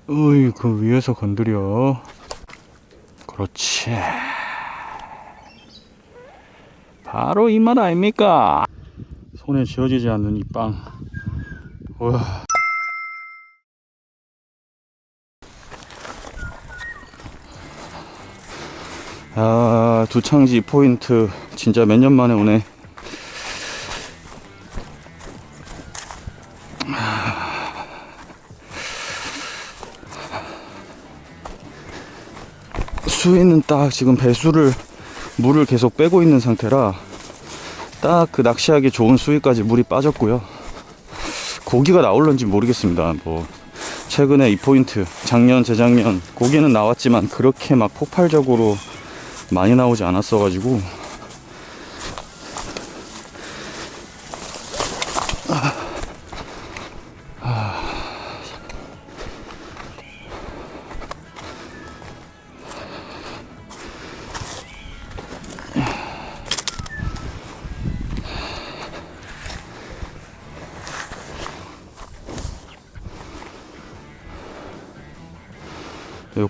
으이, 그 위에서 건드려. 그렇지. 바로 이 맛 아닙니까? 손에 쥐어지지 않는 이 빵. 우와. 아, 두창지 포인트 진짜 몇 년 만에 오네. 수위는 딱 지금 배수를 물을 계속 빼고 있는 상태라 딱 그 낚시하기 좋은 수위까지 물이 빠졌고요. 고기가 나올런지 모르겠습니다. 뭐 최근에 이 포인트 작년 재작년 고기는 나왔지만 그렇게 막 폭발적으로 많이 나오지 않았어 가지고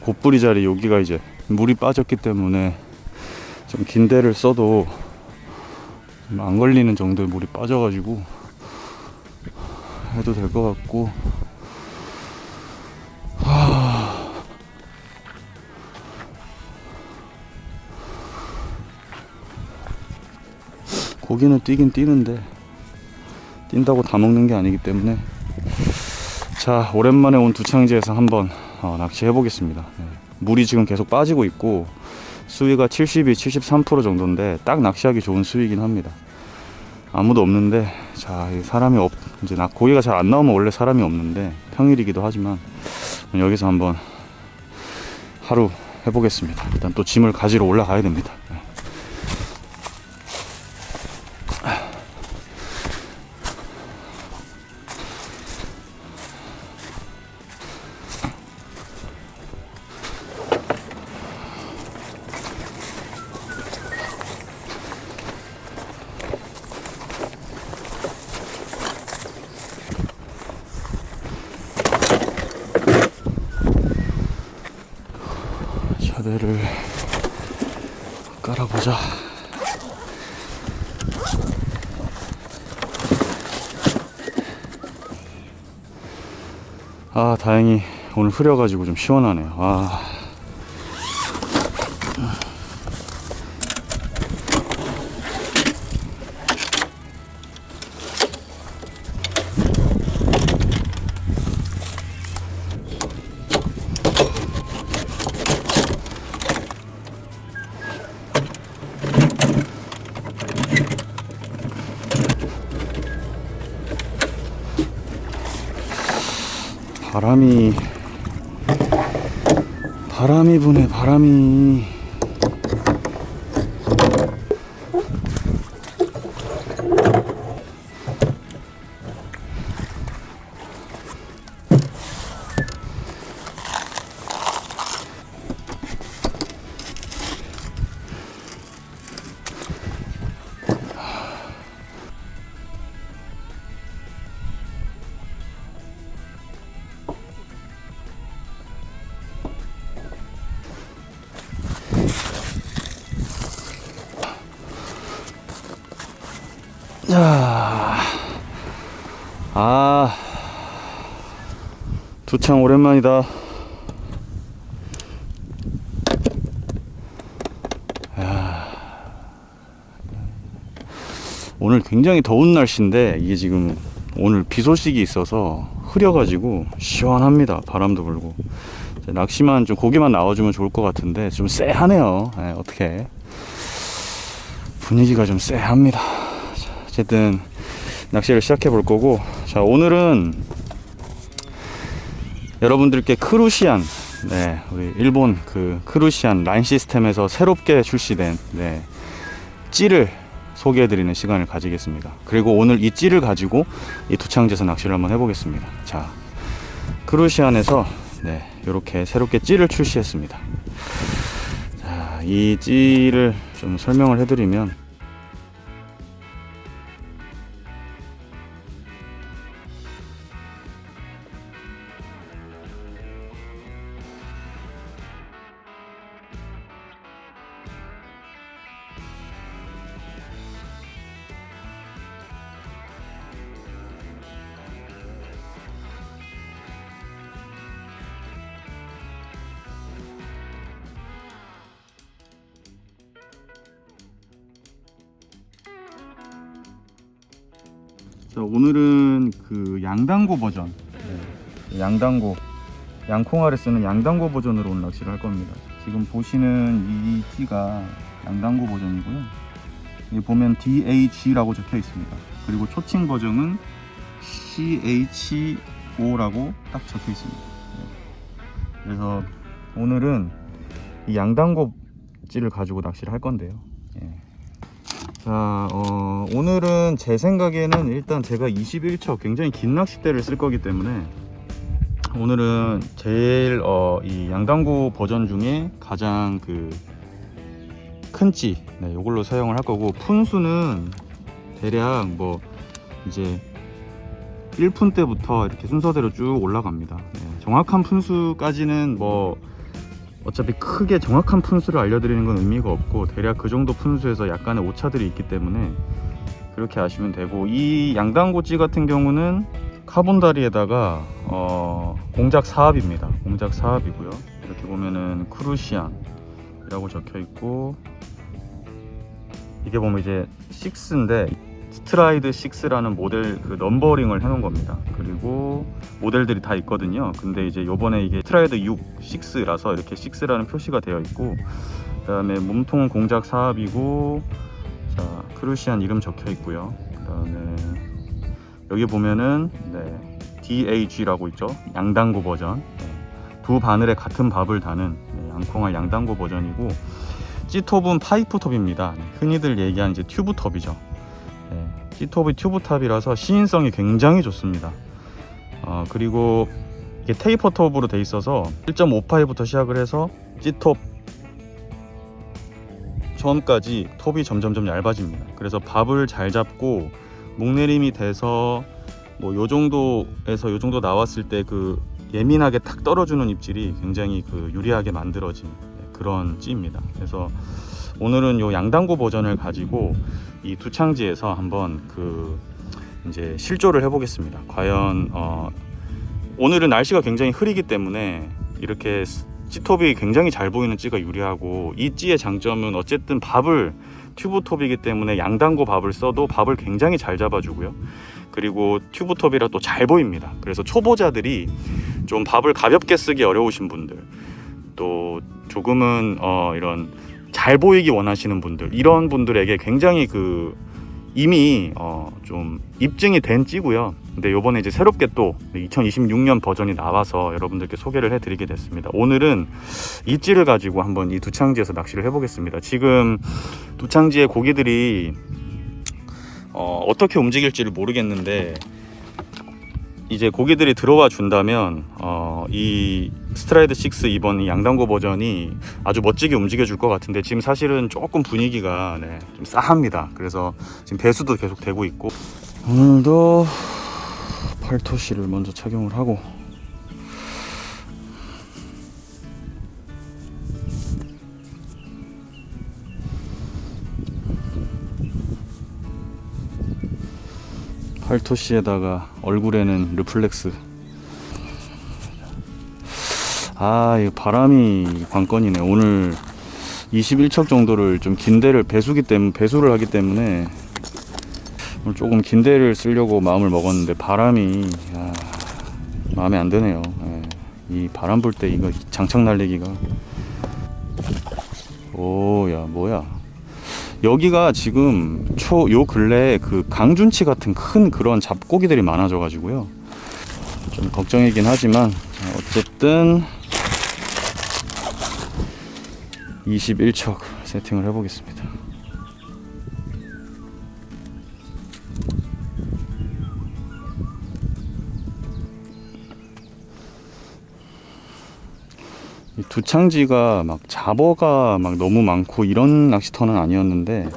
곱부리 자리 여기가 이제 물이 빠졌기 때문에 좀 긴 데를 써도 안 걸리는 정도의 물이 빠져가지고 해도 될 것 같고. 고기는 뛰긴 뛰는데 뛴다고 다 먹는 게 아니기 때문에 자, 오랜만에 온 두창지에서 한번 낚시해 보겠습니다. 네. 물이 지금 계속 빠지고 있고 수위가 72, 73% 정도인데 딱 낚시하기 좋은 수위이긴 합니다. 아무도 없는데 자, 사람이 이제 고기가 잘 안 나오면 원래 사람이 없는데 평일이기도 하지만 여기서 한번 하루 해보겠습니다. 일단 또 짐을 가지러 올라가야 됩니다. 네. 샤대를 깔아보자. 아, 다행히 오늘 흐려가지고 좀 시원하네요. 아. 바람이 부네. 바람이. 자, 아, 두창 오랜만이다. 오늘 굉장히 더운 날씨인데 이게 지금 오늘 비 소식이 있어서 흐려가지고 시원합니다. 바람도 불고. 낚시만 좀 고기만 나와주면 좋을 것 같은데 좀 쎄하네요. 네, 어떻게 분위기가 좀 쎄합니다. 자, 어쨌든 낚시를 시작해 볼 거고, 자, 오늘은 여러분들께 크루시안, 네, 우리 일본 그 크루시안 라인 시스템에서 새롭게 출시된 찌를 소개해드리는 시간을 가지겠습니다. 그리고 오늘 이 찌를 가지고 이 두창지에서 낚시를 한번 해보겠습니다. 자, 크루시안에서 이렇게 새롭게 찌를 출시했습니다. 자, 이 찌를 좀 설명을 해드리면, 자, 오늘은 그 양단고 버전, 양단고, 양콩알에 쓰는 양단고 버전으로 오늘 낚시를 할 겁니다. 지금 보시는 이 찌가 양단고 버전이고요. 여기 보면 DH라고 적혀 있습니다. 그리고 초칭 버전은 CHO라고 딱 적혀 있습니다. 그래서 오늘은 이 양단고 찌를 가지고 낚시를 할 건데요. 자, 오늘은 제 생각에는 일단 제가 21척 굉장히 긴 낚싯대를 쓸 거기 때문에 오늘은 제일 이 양단고 버전 중에 가장 그 큰 찌, 이걸로 사용을 할 거고, 푼수는 대략 뭐 이제 1푼 때부터 이렇게 순서대로 쭉 올라갑니다. 정확한 푼수까지는 뭐 어차피 크게 정확한 푼수를 알려드리는 건 의미가 없고, 대략 그 정도 푼수에서 약간의 오차들이 있기 때문에 그렇게 아시면 되고, 이 양단고찌 같은 경우는 카본 다리에다가 공작 사압입니다. 공작 사압이고요. 이렇게 보면은 크루시안이라고 적혀 있고, 이게 보면 이제 6인데 스트라이드 6라는 모델 그 넘버링을 해놓은 겁니다. 그리고 모델들이 다 있거든요. 근데 이제 요번에 이게 스트라이드 6, 6라서 이렇게 6라는 표시가 되어 있고, 그 다음에 몸통은 공작 사압이고, 자, 크루시안 이름 적혀 있고요. 그 다음에 여기 보면은 DAG라고 있죠. 양단고 버전. 두 바늘에 같은 밥을 다는 양콩알 양단고 버전이고, 찌톱은 파이프 톱입니다. 흔히들 얘기하는 이제 튜브 톱이죠. 찌톱이 튜브 탑이라서 시인성이 굉장히 좋습니다. 그리고 이게 테이퍼 톱으로 돼 있어서 1.5파이부터 시작을 해서 찌톱 전까지 톱이 점점점 얇아집니다. 그래서 밥을 잘 잡고 목내림이 돼서 뭐 요 정도에서 요 정도 나왔을 때 그 예민하게 탁 떨어주는 입질이 굉장히 그 유리하게 만들어진 그런 찌입니다. 그래서 오늘은 요 양단고 버전을 가지고 이 두창지에서 한번 그 이제 실조를 해보겠습니다. 과연 오늘은 날씨가 굉장히 흐리기 때문에 이렇게 찌톱이 굉장히 잘 보이는 찌가 유리하고, 이 찌의 장점은 어쨌든 밥을 튜브 톱이기 때문에 양단고 밥을 써도 밥을 굉장히 잘 잡아주고요. 그리고 튜브 톱이라 또 잘 보입니다. 그래서 초보자들이 좀 밥을 가볍게 쓰기 어려우신 분들, 또 조금은 이런 잘 보이기 원하시는 분들, 이런 분들에게 굉장히 그 이미 좀 입증이 된 찌고요. 근데 요번에 이제 새롭게 또 2026년 버전이 나와서 여러분들께 소개를 해드리게 됐습니다. 오늘은 이 찌를 가지고 한번 이 두창지에서 낚시를 해보겠습니다. 지금 두창지의 고기들이 어떻게 움직일지를 모르겠는데, 이제 고기들이 들어와 준다면 이 스트라이드 6 이번 이 양단고 버전이 아주 멋지게 움직여 줄 것 같은데, 지금 사실은 조금 분위기가 좀 싸합니다. 그래서 지금 배수도 계속 되고 있고, 오늘도 팔토시를 먼저 착용을 하고, 팔토시에다가 얼굴에는 르플렉스. 이 바람이 관건이네. 오늘 21척 정도를 좀 긴 대를 배수를 하기 때문에 오늘 조금 긴 대를 쓰려고 마음을 먹었는데, 바람이 마음에 안 드네요. 이 바람 불 때 이거 장착 날리기가. 오야 뭐야, 여기가 지금 요 근래에 그 강준치 같은 큰 그런 잡고기들이 많아져 가지고요, 좀 걱정이긴 하지만 어쨌든 21척 세팅을 해보겠습니다. 이 두창지가 막 잡어가 막 너무 많고 이런 낚시터는 아니었는데,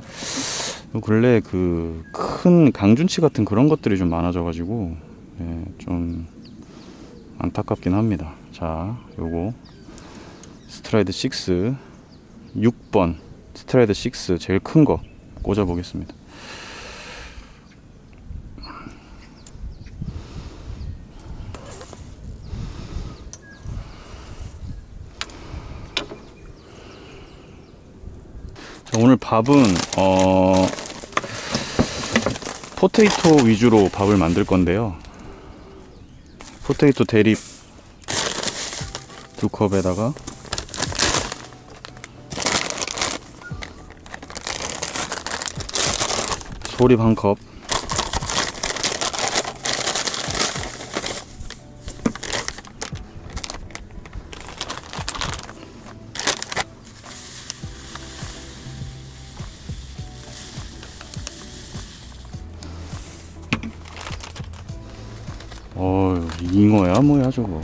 요 근래 그 큰 강준치 같은 그런 것들이 좀 많아져 가지고 좀 안타깝긴 합니다. 자, 요거 스트라이드 6번 스트라이드 6 제일 큰 거 꽂아 보겠습니다. 자, 오늘 밥은 포테이토 위주로 밥을 만들 건데요. 포테이토 대립 2컵에다가 소립 1컵, 잉어야 뭐야 저거.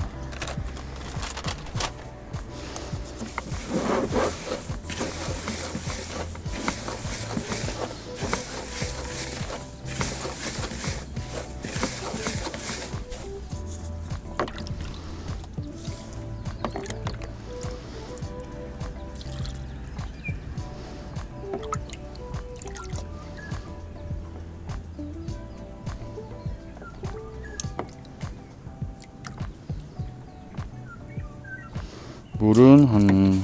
물은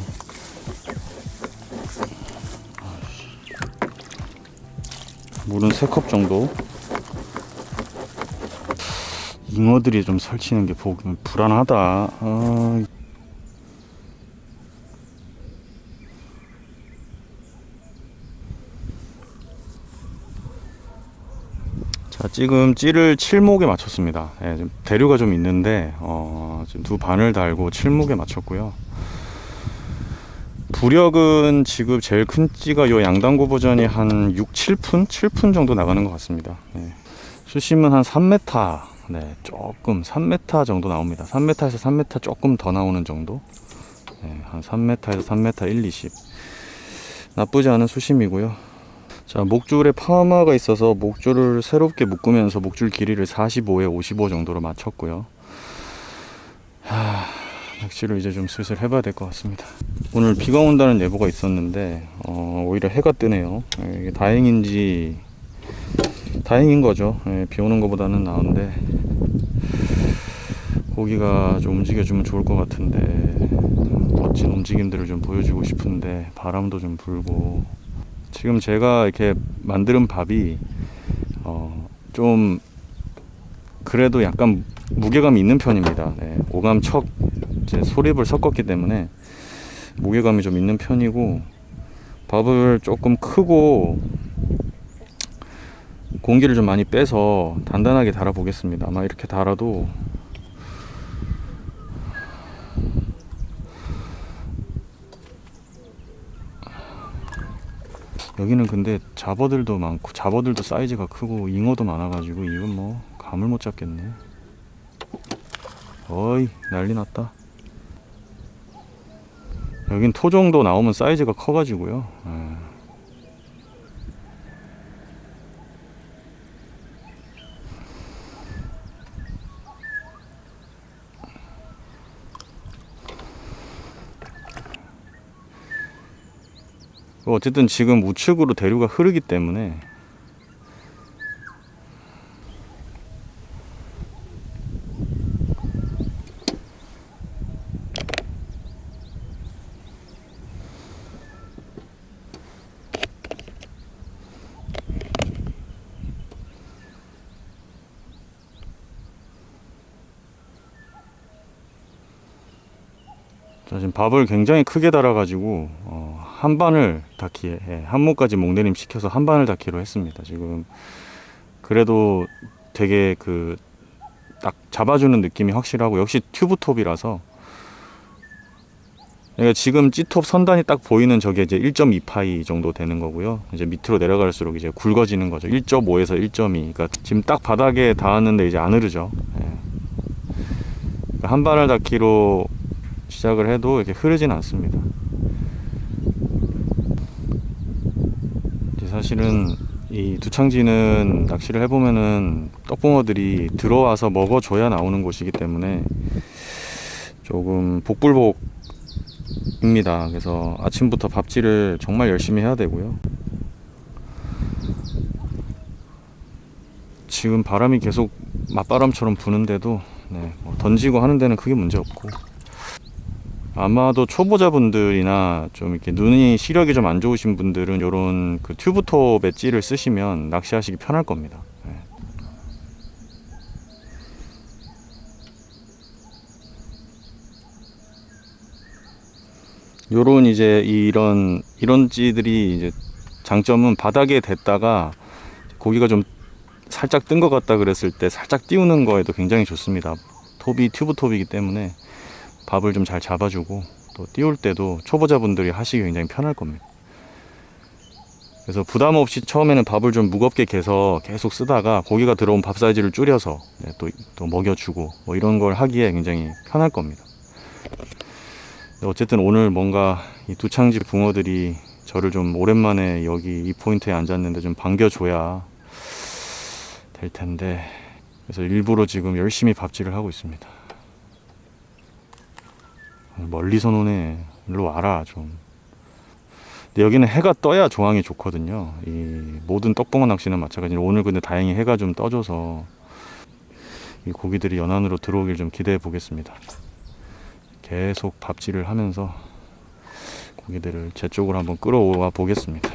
물은 3컵 정도. 잉어들이 좀 설치는 게 보기면 불안하다. 자, 지금 찌를 7목에 맞췄습니다. 예, 지금 대류가 좀 있는데 지금 2바늘 달고 7목에 맞췄고요. 부력은 지금 제일 큰 찌가 요 양단고 버전이 한 6, 7푼? 7푼 정도 나가는 것 같습니다. 네. 수심은 한 3m, 네, 조금 3m 정도 나옵니다. 3m에서 3m 조금 더 나오는 정도. 네, 한 3m에서 3m 1, 20. 나쁘지 않은 수심이고요. 자, 목줄에 파마가 있어서 목줄을 새롭게 묶으면서 목줄 길이를 45에 55 정도로 맞췄고요. 낚시를 이제 좀 슬슬 해봐야 될 것 같습니다. 오늘 비가 온다는 예보가 있었는데 오히려 해가 뜨네요. 이게 다행인지 다행인 거죠. 비 오는 것보다는 나은데 고기가 좀 움직여주면 좋을 것 같은데 멋진 움직임들을 좀 보여주고 싶은데 바람도 좀 불고. 지금 제가 이렇게 만드는 밥이 좀 그래도 약간 무게감이 있는 편입니다. 네, 오감 척 이제 소립을 섞었기 때문에 무게감이 좀 있는 편이고, 밥을 조금 크고 공기를 좀 많이 빼서 단단하게 달아 보겠습니다. 아마 이렇게 달아도 여기는 근데 잡어들도 많고 잡어들도 사이즈가 크고 잉어도 많아가지고 이건 뭐 감을 못 잡겠네. 어이, 난리 났다. 여긴 토 정도 나오면 사이즈가 커가지고요. 어쨌든 지금 우측으로 대류가 흐르기 때문에 자, 지금 밥을 굉장히 크게 달아가지고 한 바늘 닫기에 한 목까지 목내림 시켜서 한 바늘 닫기로 했습니다. 지금 그래도 되게 그 딱 잡아주는 느낌이 확실하고, 역시 튜브톱이라서. 그러니까 지금 찌톱 선단이 딱 보이는 저게 이제 1.2파이 정도 되는 거고요. 이제 밑으로 내려갈수록 이제 굵어지는 거죠. 1.5에서 1.2. 그러니까 지금 딱 바닥에 닿았는데 이제 안 흐르죠. 그러니까 한 바늘 닫기로 시작을 해도 이렇게 흐르진 않습니다. 사실은 이 두창지는 낚시를 해보면은 떡붕어들이 들어와서 먹어줘야 나오는 곳이기 때문에 조금 복불복입니다. 그래서 아침부터 밥질을 정말 열심히 해야 되고요. 지금 바람이 계속 맞바람처럼 부는데도 던지고 하는 데는 크게 문제 없고, 아마도 초보자분들이나 좀 이렇게 눈이 시력이 좀 안 좋으신 분들은 이런 그 튜브톱의 찌를 쓰시면 낚시하시기 편할 겁니다. 요런 이제 이런 찌들이 이제 장점은 바닥에 댔다가 고기가 좀 살짝 뜬 것 같다 그랬을 때 살짝 띄우는 거에도 굉장히 좋습니다. 톱이 튜브 톱이기 때문에 밥을 좀 잘 잡아주고 또 띄울 때도 초보자분들이 하시기 굉장히 편할 겁니다. 그래서 부담 없이 처음에는 밥을 좀 무겁게 개서 계속 쓰다가 고기가 들어온 밥 사이즈를 줄여서 또 먹여주고 뭐 이런 걸 하기에 굉장히 편할 겁니다. 어쨌든 오늘 뭔가 이 두창집 붕어들이 저를 좀 오랜만에 여기 이 포인트에 앉았는데 좀 반겨줘야 될 텐데, 그래서 일부러 지금 열심히 밥질을 하고 있습니다. 멀리서 노네. 일로 와라 좀. 근데 여기는 해가 떠야 조항이 좋거든요. 이 모든 떡붕어 낚시는 마찬가지로 오늘 근데 다행히 해가 좀 떠줘서 이 고기들이 연안으로 들어오길 좀 기대해 보겠습니다. 계속 밥질을 하면서 고기들을 제 쪽으로 한번 끌어와 보겠습니다.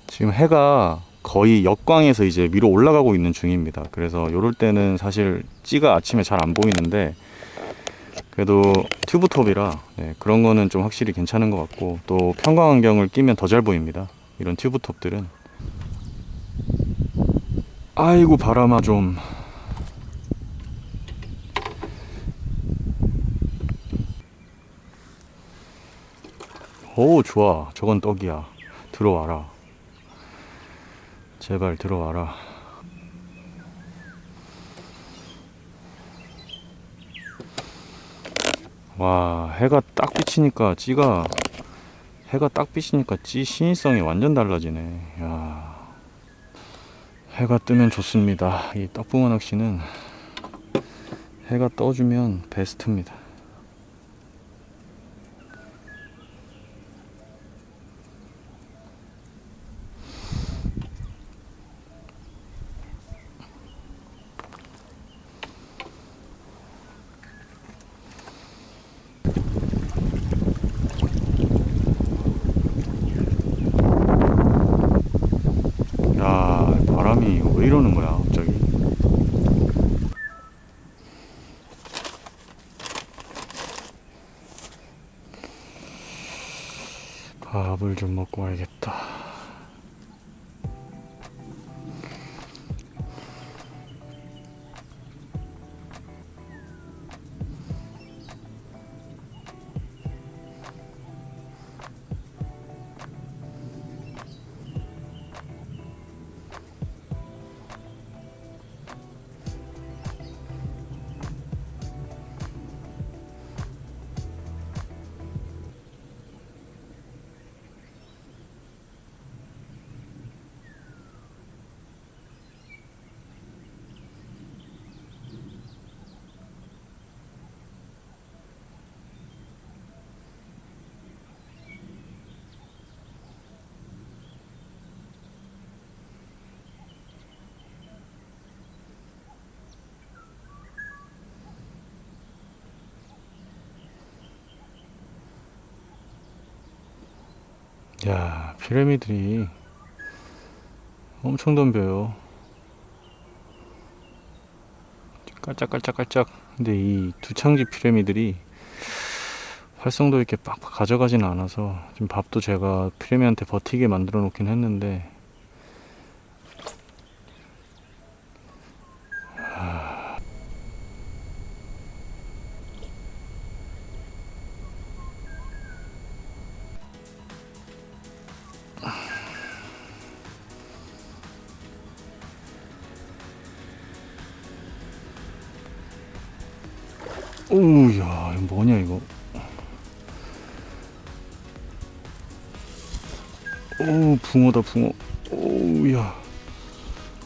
지금 해가 거의 역광에서 이제 위로 올라가고 있는 중입니다. 그래서 요럴 때는 사실 찌가 아침에 잘 안 보이는데 그래도 튜브톱이라 그런 거는 좀 확실히 괜찮은 것 같고, 또 편광안경을 끼면 더 잘 보입니다. 이런 튜브톱들은. 아이고 바람아 좀. 오 좋아, 저건 떡이야. 들어와라, 제발 들어와라. 와, 해가 딱 비치니까 해가 딱 비치니까 찌 신의성이 완전 달라지네. 야, 해가 뜨면 좋습니다. 이 떡붕어 낚시는 해가 떠주면 베스트입니다. 야, 바람이 이거 왜 이러는 거야 갑자기. 밥을 좀 먹고 와야겠다. 야, 피라미들이 엄청 덤벼요. 깔짝깔짝깔짝. 근데 이 두창지 피라미들이 활성도 있게 빡빡 가져가지는 않아서 지금 밥도 제가 피라미한테 버티게 만들어 놓긴 했는데, 오우야, 이거 뭐냐 이거. 오, 붕어다 붕어. 오우야,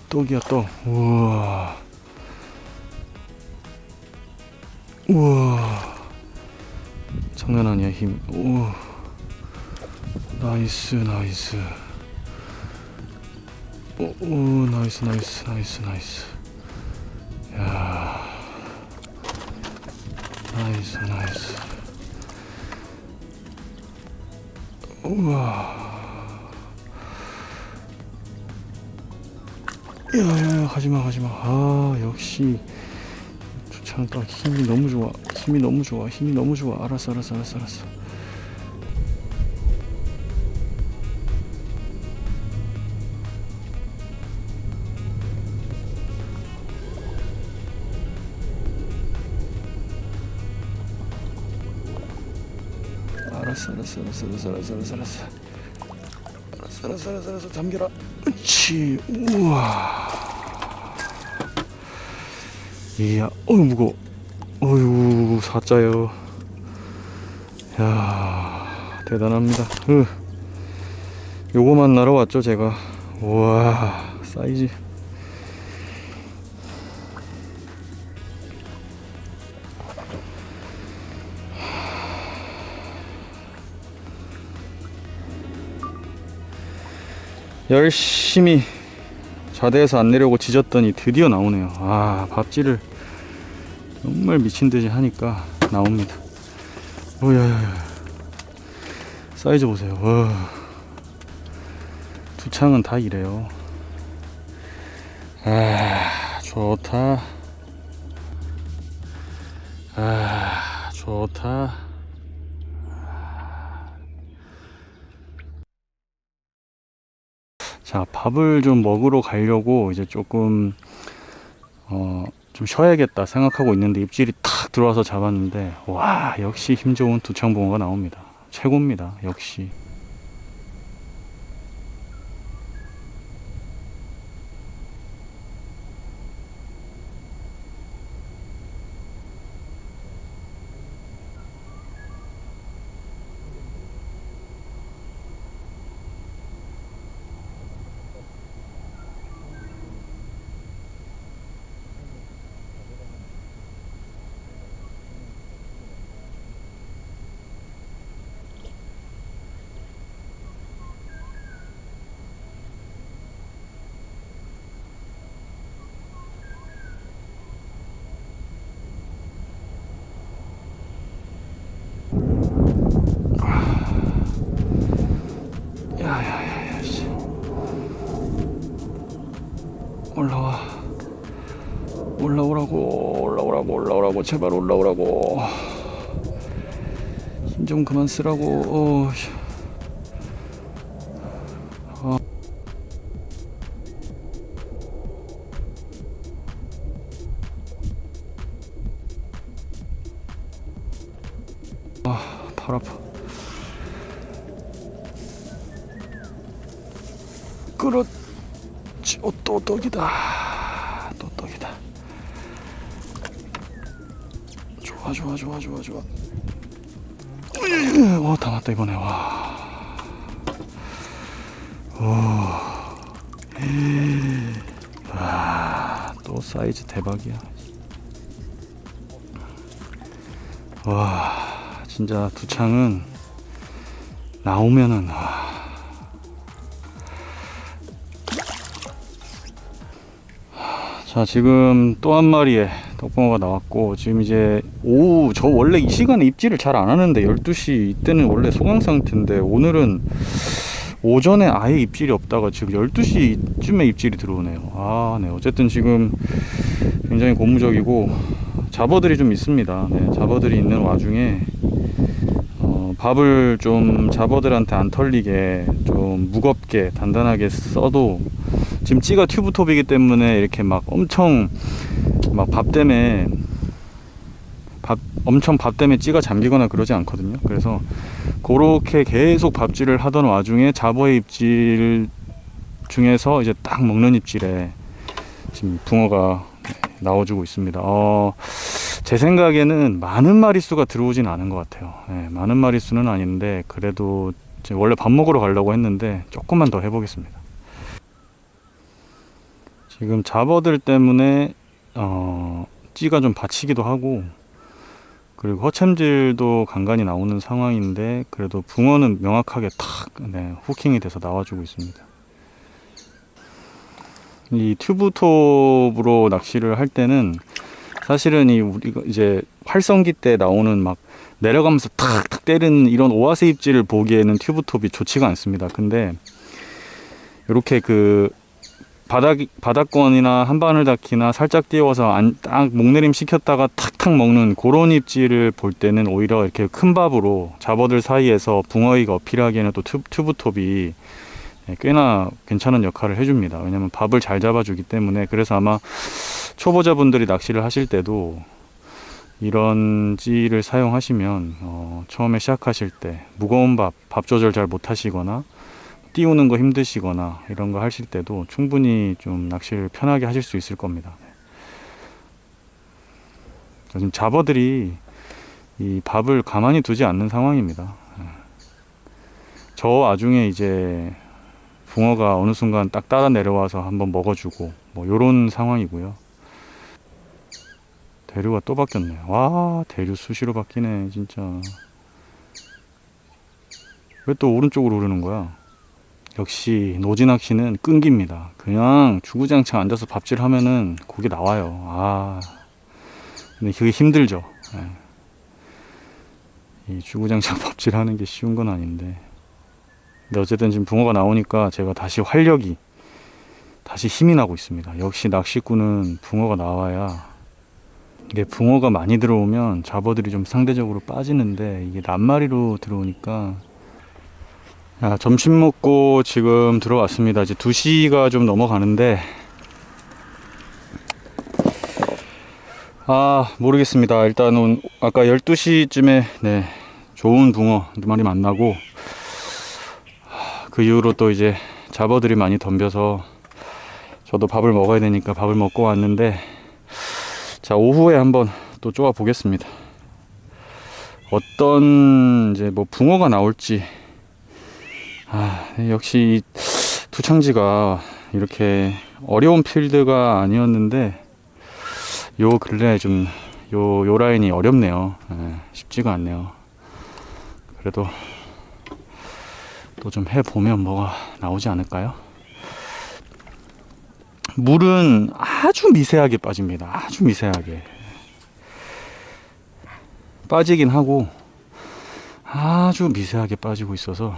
떡이야 떡. 우와, 우와, 장난 아니야 힘. 오, 나이스 나이스. 오, 나이스 나이스 나이스 나이스. 야, 나이스 나이스. 우와. 야야야, 가지마 가지마. 아, 역시 두창 딱 힘이 너무 좋아. 힘이 너무 좋아. 힘이 너무 좋아. 알았어 알았어 알았어 알았어. 알았어 알았어 알았어 알았어 알았어 알았어 알았어 알았어 알았어 알았어. 잠겨라. 그렇지. 우와. 이야. 어휴 무거워. 어휴 사짜요. 야, 대단합니다. 요거만 나러 왔죠 제가. 우와, 사이즈. 열심히 자대에서 안 내려오고 지졌더니 드디어 나오네요. 아, 밥질을 정말 미친듯이 하니까 나옵니다. 오야야야, 사이즈 보세요. 와, 두 창은 다 이래요. 아, 좋다. 아, 좋다. 자, 밥을 좀 먹으러 가려고 이제 조금 좀 쉬어야겠다 생각하고 있는데 입질이 탁 들어와서 잡았는데, 와, 역시 힘 좋은 두창붕어가 나옵니다. 최고입니다. 역시. 야야야야, 씨. 올라와. 올라오라고, 올라오라고, 올라오라고, 제발 올라오라고. 힘 좀 그만 쓰라고. 팔 아파. 그렇지. 또 떡이다. 또 떡이다. 좋아 좋아 좋아 좋아 좋아. 다 맞다 이번에. 와. 와, 또 사이즈 대박이야. 와, 진짜 두창은 나오면은, 자, 지금 또 한 마리의 떡붕어가 나왔고, 지금 이제 오후, 저 원래 이 시간에 입질을 잘 안 하는데 12시 이때는 원래 소강 상태인데, 오늘은 오전에 아예 입질이 없다가 지금 12시쯤에 입질이 들어오네요. 아, 네. 어쨌든 지금 굉장히 고무적이고 잡어들이 좀 있습니다. 네, 잡어들이 있는 와중에 밥을 좀 잡어들한테 안 털리게 좀 무겁게 단단하게 써도, 지금 찌가 튜브톱이기 때문에 이렇게 막 엄청 막 밥 때문에 찌가 잠기거나 그러지 않거든요. 그래서 그렇게 계속 밥질을 하던 와중에 잡어의 입질 중에서 이제 딱 먹는 입질에 지금 붕어가 나와주고 있습니다. 제 생각에는 많은 마리수가 들어오진 않은 것 같아요. 네, 많은 마리수는 아닌데 그래도 원래 밥 먹으러 가려고 했는데 조금만 더 해보겠습니다. 지금 잡어들 때문에 찌가 좀 받치기도 하고, 그리고 허챔질도 간간히 나오는 상황인데 그래도 붕어는 명확하게 탁, 네, 후킹이 돼서 나와주고 있습니다. 이 튜브톱으로 낚시를 할 때는 사실은 우리가 이제 활성기 때 나오는 막 내려가면서 탁탁 때리는 이런 오아세 입질을 보기에는 튜브톱이 좋지가 않습니다. 근데 이렇게 그 바닥권이나 한바늘 닿기나 살짝 띄워서 딱 목내림 시켰다가 탁탁 먹는 그런 입질을 볼 때는 오히려 이렇게 큰 밥으로 잡어들 사이에서 붕어이가 어필하기에는 또 튜브톱이 꽤나 괜찮은 역할을 해줍니다. 왜냐면 밥을 잘 잡아주기 때문에. 그래서 아마 초보자분들이 낚시를 하실 때도 이런 찌를 사용하시면 처음에 시작하실 때 무거운 밥 조절 잘 못하시거나 띄우는 거 힘드시거나 이런 거 하실 때도 충분히 좀 낚시를 편하게 하실 수 있을 겁니다. 지금 잡어들이 이 밥을 가만히 두지 않는 상황입니다. 저 와중에 이제 붕어가 어느 순간 딱 따라 내려와서 한번 먹어주고 뭐 요런 상황이고요. 대류가 또 바뀌었네. 와, 대류 수시로 바뀌네 진짜. 왜 또 오른쪽으로 흐르는 거야? 역시 노지낚시는 끈기입니다. 그냥 주구장창 앉아서 밥질하면은 고기 나와요. 아, 근데 그게 힘들죠. 이 주구장창 밥질하는 게 쉬운 건 아닌데. 근데 어쨌든 지금 붕어가 나오니까 제가 다시 활력이, 다시 힘이 나고 있습니다. 역시 낚시꾼은 붕어가 나와야. 이게 붕어가 많이 들어오면 잡어들이 좀 상대적으로 빠지는데 이게 낱마리로 들어오니까. 점심 먹고 지금 들어왔습니다. 이제 2시가 좀 넘어가는데 모르겠습니다. 일단은 아까 12시쯤에 좋은 붕어 2마리 만나고 그 이후로 또 이제 잡어들이 많이 덤벼서 저도 밥을 먹어야 되니까 밥을 먹고 왔는데, 자, 오후에 한번 또 쪼아 보겠습니다. 어떤 이제 뭐 붕어가 나올지. 역시 이 두창지가 이렇게 어려운 필드가 아니었는데 요 근래 좀 요 라인이 어렵네요. 쉽지가 않네요. 그래도 또 좀 해보면 뭐가 나오지 않을까요? 물은 아주 미세하게 빠집니다. 아주 미세하게 빠지긴 하고 아주 미세하게 빠지고 있어서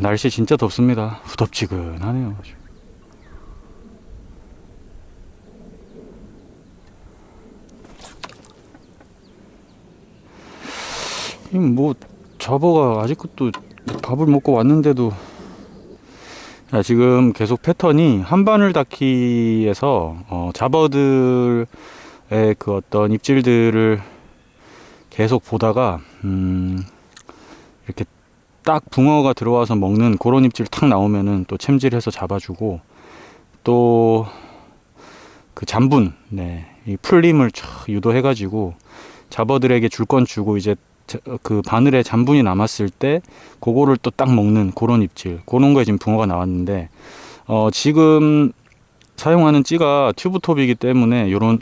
날씨 진짜 덥습니다. 후덥지근하네요. 뭐 잡어가 아직도 밥을 먹고 왔는데도. 지금 계속 패턴이 한바늘 닫기에서 잡어들의 그 어떤 입질들을 계속 보다가 이렇게 딱 붕어가 들어와서 먹는 그런 입질 탁 나오면은 또 챔질해서 잡아주고, 또 그 잔분, 이 풀림을 유도해 가지고 잡어들에게 줄 건 주고 이제 그 바늘에 잔분이 남았을 때 그거를 또 딱 먹는 그런 입질, 그런 거에 지금 붕어가 나왔는데 지금 사용하는 찌가 튜브톱이기 때문에 요런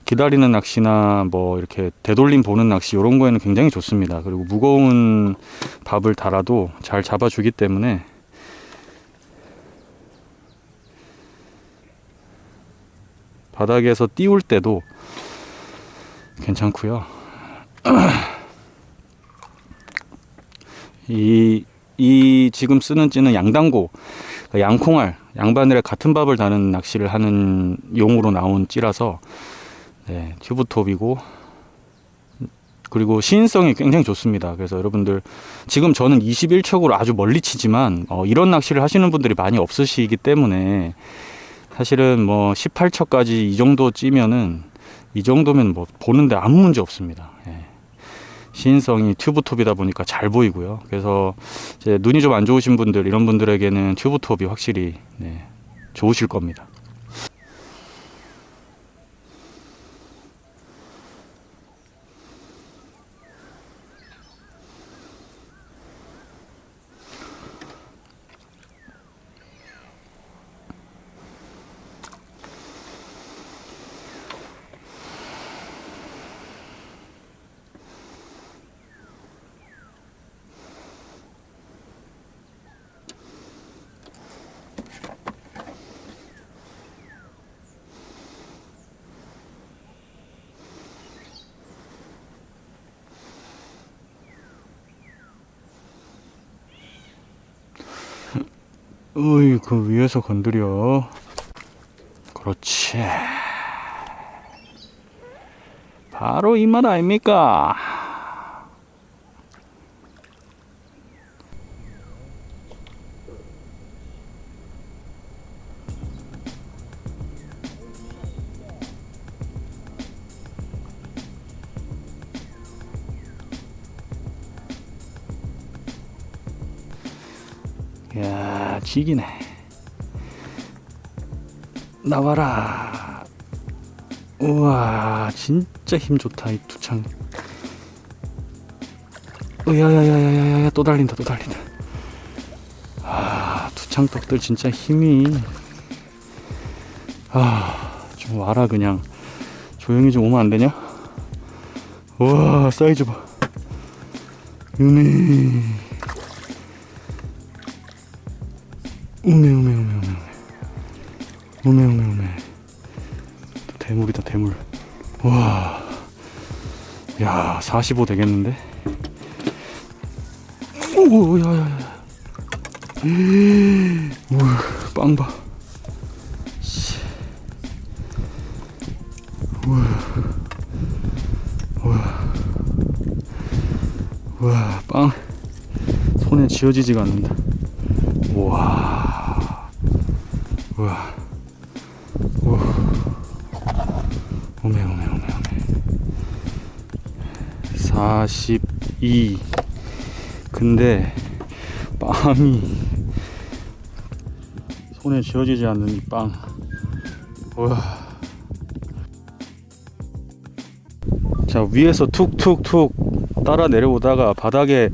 기다리는 낚시나 뭐 이렇게 되돌림 보는 낚시 이런 거에는 굉장히 좋습니다. 그리고 무거운 밥을 달아도 잘 잡아주기 때문에 바닥에서 띄울 때도 괜찮고요. 이 지금 쓰는 찌는 양단고, 양콩알, 양바늘에 같은 밥을 다는 낚시를 하는 용으로 나온 찌라서 튜브톱이고, 그리고 시인성이 굉장히 좋습니다. 그래서 여러분들 지금 저는 21척으로 아주 멀리 치지만 이런 낚시를 하시는 분들이 많이 없으시기 때문에 사실은 뭐 18척까지 이 정도 찌면은, 이 정도면 뭐 보는데 아무 문제 없습니다. 시인성이 튜브톱이다 보니까 잘 보이고요. 그래서 이제 눈이 좀 안 좋으신 분들, 이런 분들에게는 튜브톱이 확실히 좋으실 겁니다. 으이, 그 위에서 건드려. 그렇지. 바로 이 말 아닙니까? 야, 지기네. 나와라. 우와, 진짜 힘 좋다, 이 두창. 야야야야야야, 또 달린다, 또 달린다. 아, 두창떡들 진짜 힘이. 아, 좀 와라, 그냥. 조용히 좀 오면 안 되냐? 우와, 사이즈 봐. 우메. 우메. 또 대물이다, 대물. 와. 야, 45 되겠는데? 오, 야야야. 빵 봐. 우와, 빵. 손에 쥐어지지가 않는다. 우와. 우와. 오메. 42. 근데 빵이 손에 쥐어지지 않는 이 빵. 우와. 자, 위에서 툭툭툭 따라 내려오다가 바닥에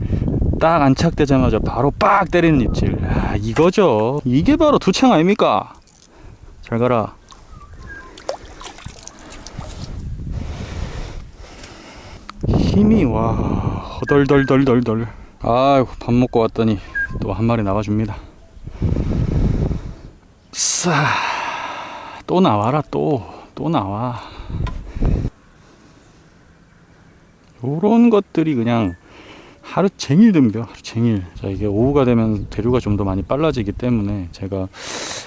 딱 안착되자마자 바로 빡 때리는 입질. 아, 이거죠. 이게 바로 두창 아닙니까? 잘 가라. 힘이, 와, 허덜덜덜덜덜. 아이고, 밥 먹고 왔더니 또 한 마리 나와줍니다. 싸. 또 나와라. 또 나와. 요런 것들이 그냥 하루 종일 덤벼. 하루 종일. 자, 이게 오후가 되면 대류가 좀 더 많이 빨라지기 때문에 제가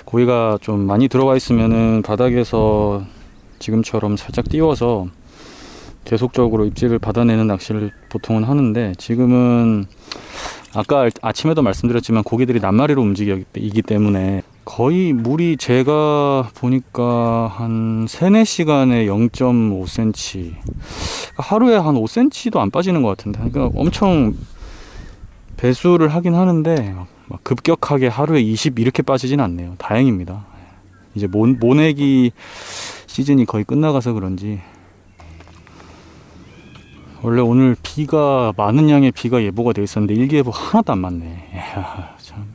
고기가 좀 많이 들어와 있으면은 바닥에서 지금처럼 살짝 띄워서 계속적으로 입질을 받아내는 낚시를 보통은 하는데, 지금은 아까 아침에도 말씀드렸지만 고기들이 낱마리로 움직이기 때문에 거의 물이 제가 보니까 한 3, 4시간에 0.5cm, 하루에 한 5cm도 안 빠지는 것 같은데, 그러니까 엄청 배수를 하긴 하는데 막 급격하게 하루에 20 이렇게 빠지진 않네요. 다행입니다. 이제 모내기 시즌이 거의 끝나가서 그런지. 원래 오늘 비가, 많은 양의 비가 예보가 돼 있었는데 일기예보 하나도 안 맞네. 이야, 참.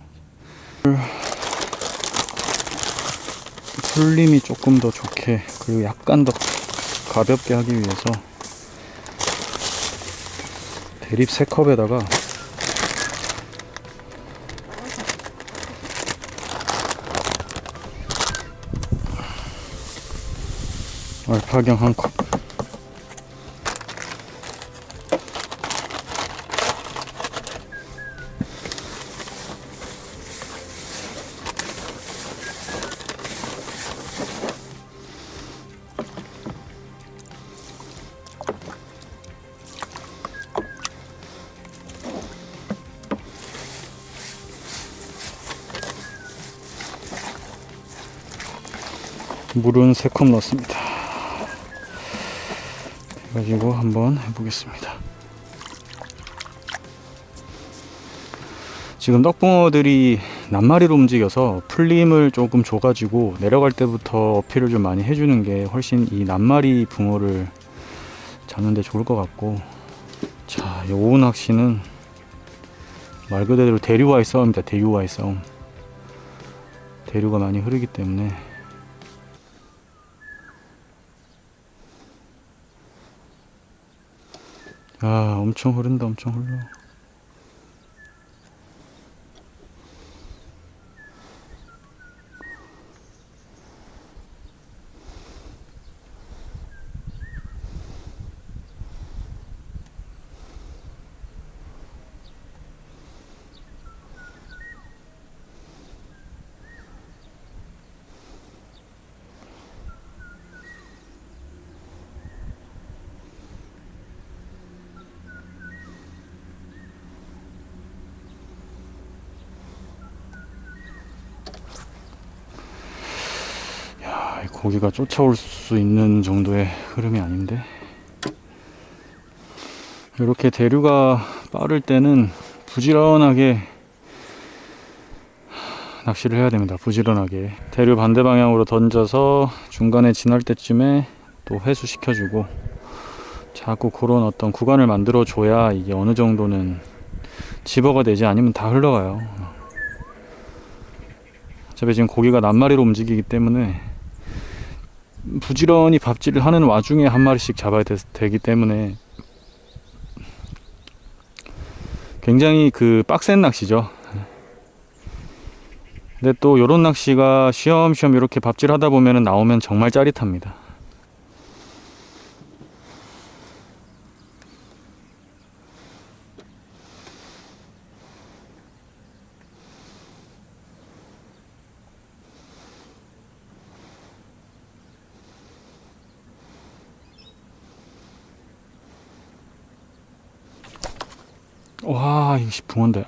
풀림이 조금 더 좋게, 그리고 약간 더 가볍게 하기 위해서 대립 3컵에다가 알파경 1컵, 물은 3컵 넣습니다. 그래가지고 한번 해보겠습니다. 지금 떡붕어들이 낱마리로 움직여서 풀림을 조금 줘가지고 내려갈 때부터 어필을 좀 많이 해주는 게 훨씬 이 낱마리 붕어를 잡는데 좋을 것 같고, 자, 이 오후 낚시는 말 그대로 대류와의 싸움입니다. 대류와의 싸움. 대류가 많이 흐르기 때문에. 아, 엄청 흐른다. 엄청 흘러. 고기가 쫓아올 수 있는 정도의 흐름이 아닌데, 이렇게 대류가 빠를 때는 부지런하게 낚시를 해야 됩니다. 부지런하게 대류 반대 방향으로 던져서 중간에 지날 때쯤에 또 회수 시켜주고, 자꾸 그런 어떤 구간을 만들어 줘야 이게 어느 정도는 집어가 되지, 아니면 다 흘러가요. 어차피 지금 고기가 낱마리로 움직이기 때문에 부지런히 밥질을 하는 와중에 한 마리씩 잡아야 되기 때문에 굉장히 그 빡센 낚시죠. 근데 또 요런 낚시가 쉬엄쉬엄 이렇게 밥질 하다 보면 나오면 정말 짜릿합니다. 와, 이거 붕어인데.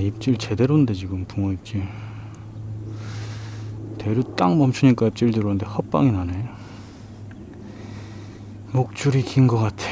입질 제대로인데 지금 붕어 입질. 대류 딱 멈추니까 입질 들어오는데 헛방이 나네. 목줄이 긴 것 같아.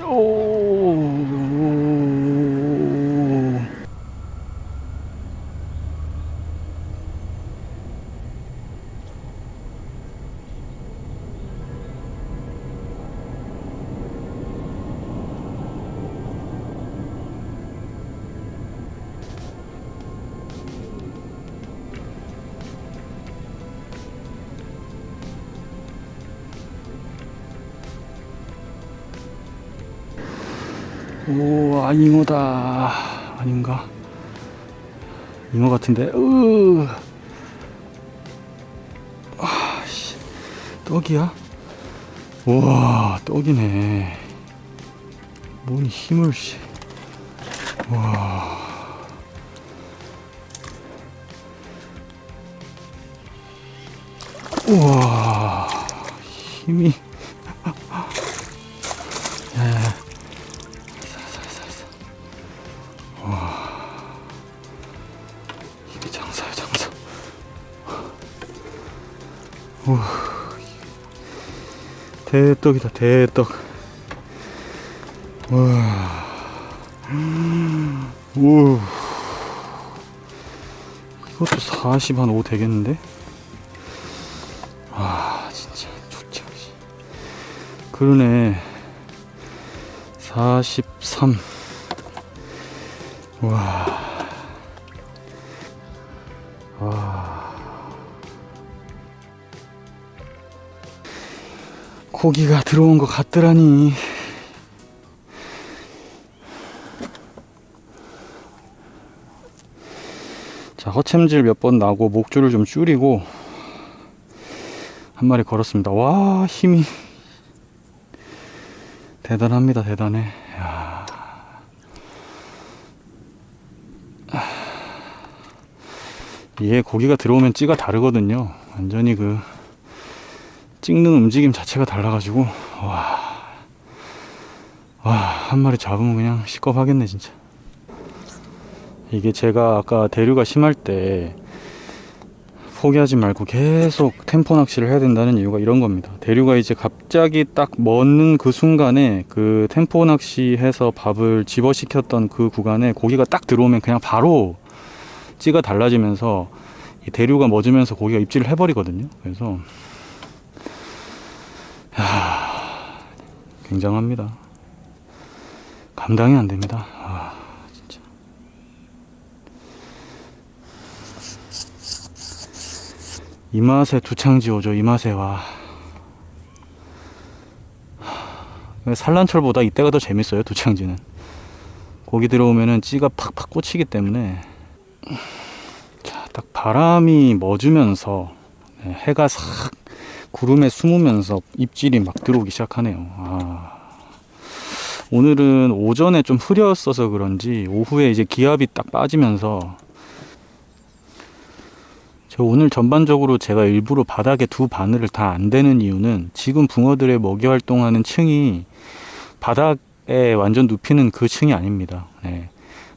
오. 오, 잉어다. 아닌가? 잉어 같은데. 떡이야? 우와, 떡이네. 뭔 힘을, 씨. 와. 우와, 힘이. 야야야. 와, 힘이 장사야, 장사. 대떡이다, 대떡. 와. 오. 이것도 40한5 되겠는데? 와, 진짜 좋지. 그러네. 43. 와. 고기가 들어온 것 같더라니. 자, 허챔질 몇 번 나고 목줄을 좀 줄이고 한 마리 걸었습니다. 와, 힘이 대단합니다. 대단해. 야. 이게 고기가 들어오면 찌가 다르거든요. 완전히 그 찍는 움직임 자체가 달라가지고 와, 한 마리 잡으면 그냥 시겁하겠네 진짜. 이게 제가 아까 대류가 심할 때 포기하지 말고 계속 템포 낚시를 해야 된다는 이유가 이런 겁니다. 대류가 이제 갑자기 딱 멎는 그 순간에 그 템포 낚시해서 밥을 집어시켰던 그 구간에 고기가 딱 들어오면 그냥 바로 찌가 달라지면서 이 대류가 멎으면서 고기가 입질을 해버리거든요. 그래서 굉장합니다. 감당이 안 됩니다. 진짜. 이 맛에 두창지 오죠. 이 맛에. 와. 산란철보다 이때가 더 재밌어요. 두창지는. 고기 들어오면은 찌가 팍팍 꽂히기 때문에. 자, 딱 바람이 멎으면서 해가 싹 구름에 숨으면서 입질이 막 들어오기 시작하네요. 오늘은 오전에 좀 흐렸어서 그런지 오후에 이제 기압이 딱 빠지면서 저 오늘 전반적으로 제가 일부러 바닥에 두 바늘을 다 안 대는 이유는 지금 붕어들의 먹이 활동하는 층이 바닥에 완전 눕히는 그 층이 아닙니다.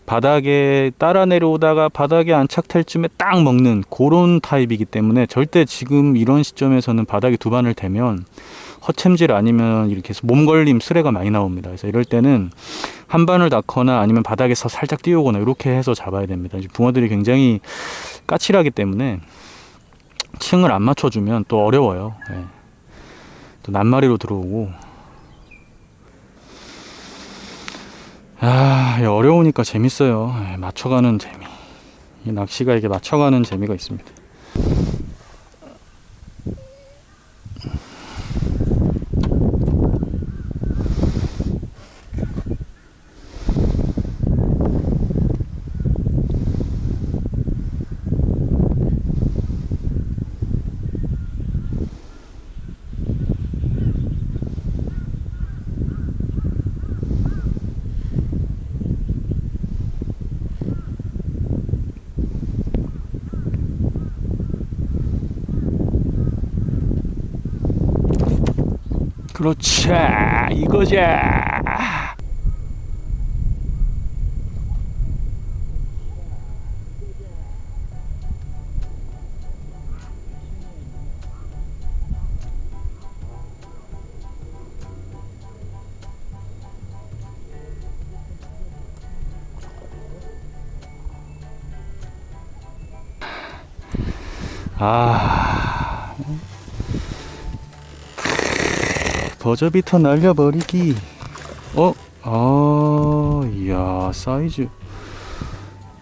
바닥에 따라 내려오다가 바닥에 안착될 쯤에 딱 먹는 그런 타입이기 때문에 절대 지금 이런 시점에서는 바닥에 두 바늘 대면 허챔질 아니면 이렇게 해서 몸걸림 스레가 많이 나옵니다. 그래서 이럴 때는 한 바늘 닿거나 아니면 바닥에서 살짝 띄우거나 이렇게 해서 잡아야 됩니다. 붕어들이 굉장히 까칠하기 때문에 층을 안 맞춰주면 또 어려워요. 또 낱마리로 들어오고. 어려우니까 재밌어요. 맞춰가는 재미. 이 낚시가 이게 맞춰가는 재미가 있습니다. 그렇지, 이거자. 버저비터 날려버리기. 이야, 사이즈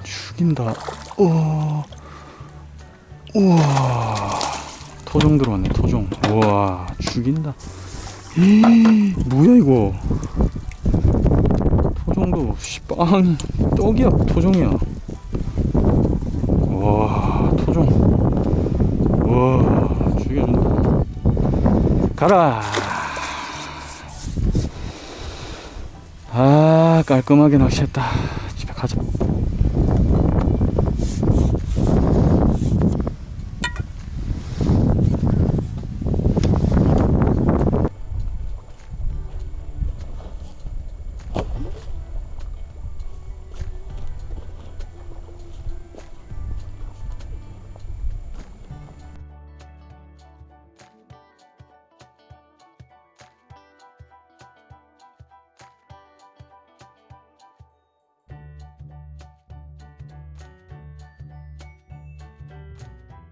죽인다. 우와, 토종 들어왔네. 토종. 우와, 죽인다. 뭐야 이거. 토종도 빵이 떡이야. 토종이야. 와, 토종. 우와, 죽여준다. 가라. 깔끔하게 낚시했다. 집에 가자.